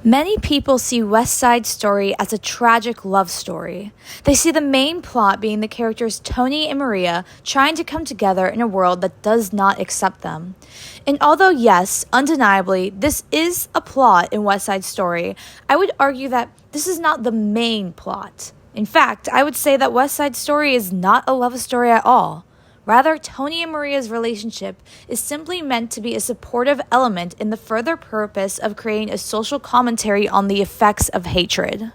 Many people see West Side Story as a tragic love story. They see the main plot being the characters Tony and Maria trying to come together in a world that does not accept them. And although yes, undeniably, this is a plot in West Side Story, I would argue that this is not the main plot. In fact, I would say that West Side Story is not a love story at all. Rather, Tony and Maria's relationship is simply meant to be a supportive element in the further purpose of creating a social commentary on the effects of hatred.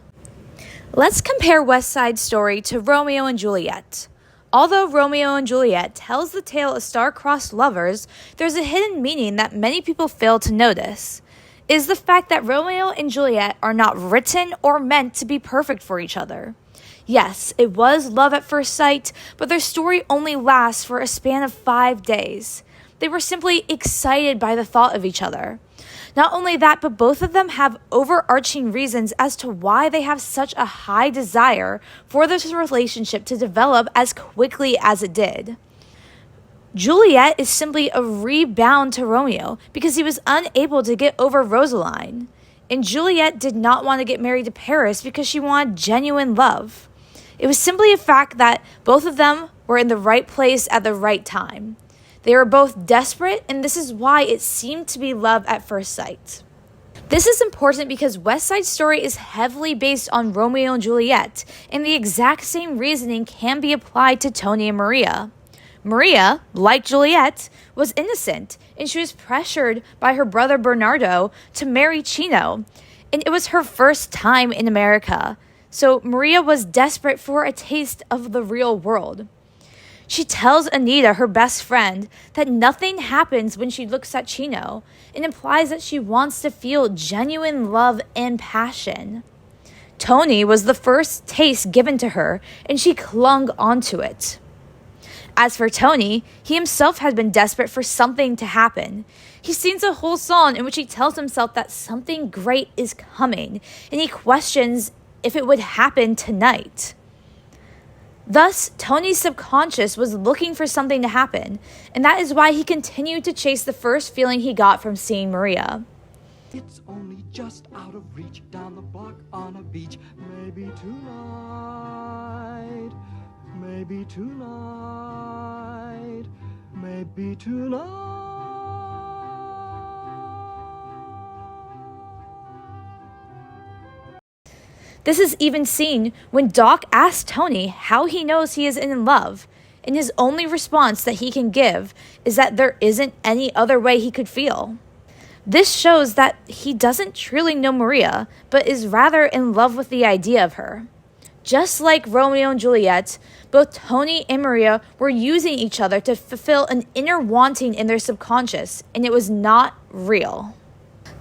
Let's compare West Side Story to Romeo and Juliet. Although Romeo and Juliet tells the tale of star-crossed lovers, there's a hidden meaning that many people fail to notice. It is the fact that Romeo and Juliet are not written or meant to be perfect for each other. Yes, it was love at first sight, but their story only lasts for a span of 5 days. They were simply excited by the thought of each other. Not only that, but both of them have overarching reasons as to why they have such a high desire for this relationship to develop as quickly as it did. Juliet is simply a rebound to Romeo because he was unable to get over Rosaline. And Juliet did not want to get married to Paris because she wanted genuine love. It was simply a fact that both of them were in the right place at the right time. They were both desperate, and this is why it seemed to be love at first sight. This is important because West Side Story is heavily based on Romeo and Juliet, and the exact same reasoning can be applied to Tony and Maria. Maria, like Juliet, was innocent, and she was pressured by her brother Bernardo to marry Chino, and it was her first time in America. So Maria was desperate for a taste of the real world. She tells Anita, her best friend, that nothing happens when she looks at Chino, and implies that she wants to feel genuine love and passion. Tony was the first taste given to her, and she clung onto it. As for Tony, he himself had been desperate for something to happen. He sings a whole song in which he tells himself that something great is coming, and he questions if it would happen tonight. Thus, Tony's subconscious was looking for something to happen, and that is why he continued to chase the first feeling he got from seeing Maria. It's only just out of reach, down the block on a beach. Maybe tonight, maybe tonight, maybe tonight. This is even seen when Doc asks Tony how he knows he is in love, and his only response that he can give is that there isn't any other way he could feel. This shows that he doesn't truly know Maria, but is rather in love with the idea of her. Just like Romeo and Juliet, both Tony and Maria were using each other to fulfill an inner wanting in their subconscious, and it was not real.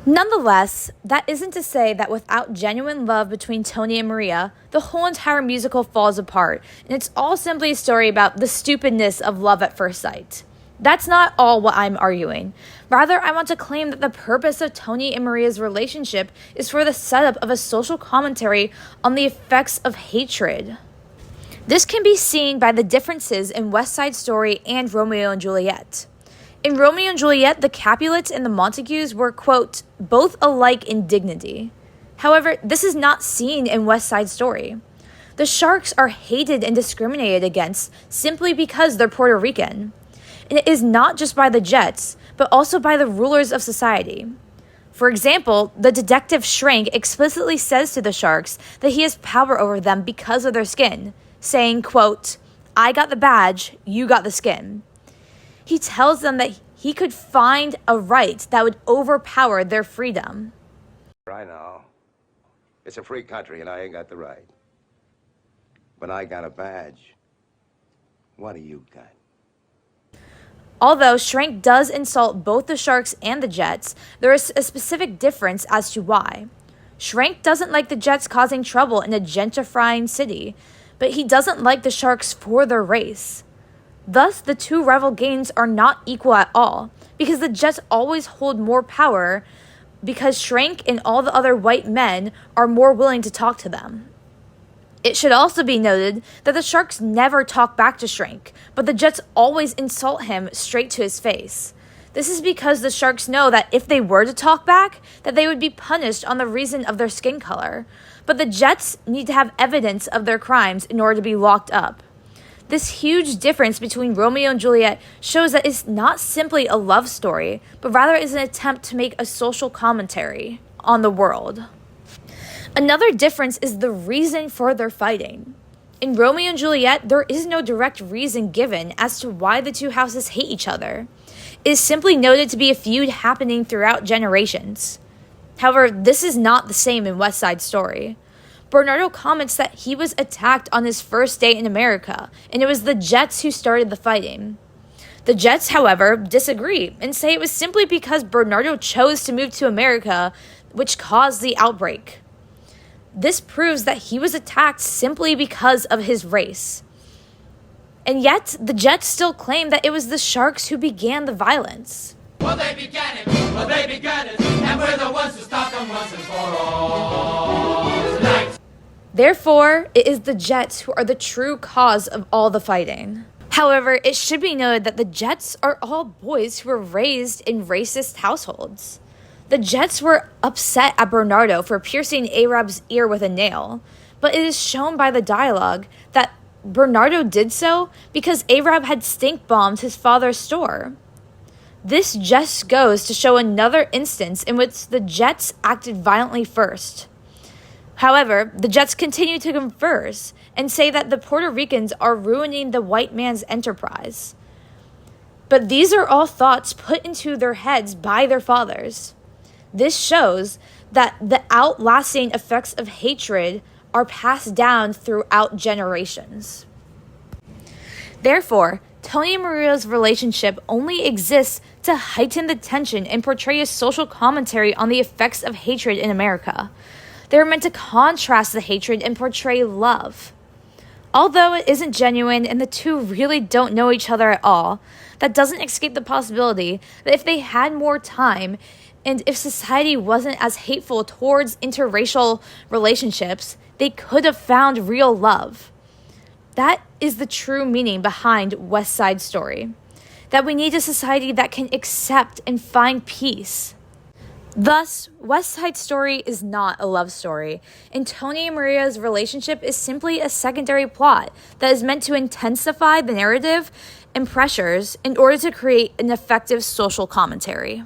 Nonetheless, that isn't to say that without genuine love between Tony and Maria, the whole entire musical falls apart, and it's all simply a story about the stupidness of love at first sight. That's not all what I'm arguing. Rather, I want to claim that the purpose of Tony and Maria's relationship is for the setup of a social commentary on the effects of hatred. This can be seen by the differences in West Side Story and Romeo and Juliet. In Romeo and Juliet, the Capulets and the Montagues were, quote, both alike in dignity. However, this is not seen in West Side Story. The Sharks are hated and discriminated against simply because they're Puerto Rican. And it is not just by the Jets, but also by the rulers of society. For example, the detective Schrank explicitly says to the Sharks that he has power over them because of their skin, saying, quote, I got the badge, you got the skin. He tells them that he could find a right that would overpower their freedom. I know. It's a free country and I ain't got the right. But I got a badge. What do you got? Although Schrank does insult both the Sharks and the Jets, there is a specific difference as to why. Schrank doesn't like the Jets causing trouble in a gentrifying city, but he doesn't like the Sharks for their race. Thus, the two rival gangs are not equal at all, because the Jets always hold more power because Schrank and all the other white men are more willing to talk to them. It should also be noted that the Sharks never talk back to Schrank, but the Jets always insult him straight to his face. This is because the sharks know that if they were to talk back, that they would be punished on the reason of their skin color. But the Jets need to have evidence of their crimes in order to be locked up. This huge difference between Romeo and Juliet shows that it's not simply a love story, but rather is an attempt to make a social commentary on the world. Another difference is the reason for their fighting. In Romeo and Juliet, there is no direct reason given as to why the two houses hate each other. It is simply noted to be a feud happening throughout generations. However, this is not the same in West Side Story. Bernardo comments that he was attacked on his first day in America, and it was the Jets who started the fighting. The Jets, however, disagree and say it was simply because Bernardo chose to move to America, which caused the outbreak. This proves that he was attacked simply because of his race. And yet, the Jets still claim that it was the Sharks who began the violence. Well, they began it, and we're the ones who stopped them once and for all tonight. Therefore, it is the Jets who are the true cause of all the fighting. However, it should be noted that the Jets are all boys who were raised in racist households. The Jets were upset at Bernardo for piercing Arab's ear with a nail, but it is shown by the dialogue that Bernardo did so because Arab had stink bombed his father's store. This just goes to show another instance in which the Jets acted violently first. However, the Jets continue to converse and say that the Puerto Ricans are ruining the white man's enterprise. But these are all thoughts put into their heads by their fathers. This shows that the outlasting effects of hatred are passed down throughout generations. Therefore, Tony and Maria's relationship only exists to heighten the tension and portray a social commentary on the effects of hatred in America. They are meant to contrast the hatred and portray love. Although it isn't genuine and the two really don't know each other at all, that doesn't escape the possibility that if they had more time and if society wasn't as hateful towards interracial relationships, they could have found real love. That is the true meaning behind West Side Story. That we need a society that can accept and find peace. Thus, West Side Story is not a love story, and Tony and Maria's relationship is simply a secondary plot that is meant to intensify the narrative and pressures in order to create an effective social commentary.